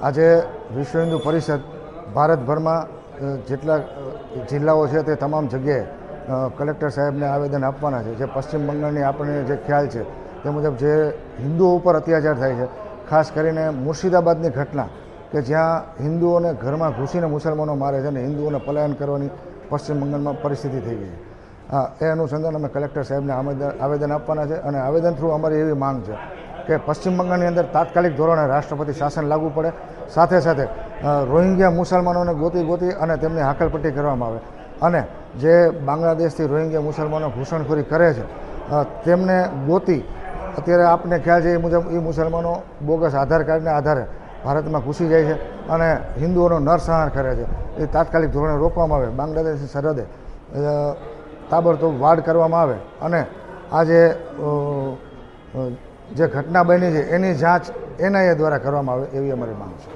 આજે વિશ્વ હિન્દુ પરિષદ ભારતભરમાં જેટલા જિલ્લાઓ છે તે તમામ જગ્યાએ કલેક્ટર સાહેબને આવેદન આપવાના છે. જે પશ્ચિમ બંગાળની આપણને જે ખ્યાલ છે તે મુજબ જે હિન્દુઓ ઉપર અત્યાચાર થાય છે, ખાસ કરીને મુર્શિદાબાદની ઘટના કે જ્યાં હિન્દુઓને ઘરમાં ઘૂસીને મુસલમાનો મારે છે અને હિન્દુઓને પલાયન કરવાની પશ્ચિમ બંગાળમાં પરિસ્થિતિ થઈ ગઈ છે. એ અનુસંધાન અમે કલેક્ટર સાહેબને આવેદન આપવાના છે અને આવેદન થ્રુ અમારી એવી માંગ છે કે પશ્ચિમ બંગાળની અંદર તાત્કાલિક ધોરણે રાષ્ટ્રપતિ શાસન લાગુ પડે, સાથે સાથે રોહિંગ્યા મુસલમાનોને ગોતી અને તેમની હાકલપટ્ટી કરવામાં આવે અને જે બાંગ્લાદેશથી રોહિંગ્યા મુસલમાનો ઘૂસણખોરી કરે છે તેમને ગોતી, અત્યારે આપને ખ્યાલ છે એ મુજબ એ મુસલમાનો બોગસ આધાર કાર્ડના આધારે ભારતમાં ઘૂસી જાય છે અને હિન્દુઓનો નરસંહાર કરે છે. એ તાત્કાલિક ધોરણે રોકવામાં આવે, બાંગ્લાદેશની સરહદે તાબડતોબ વાડ કરવામાં આવે અને આ જે ઘટના બની છે એની જાંચ NIA દ્વારા કરવામાં આવે એવી અમારી માંગ છે.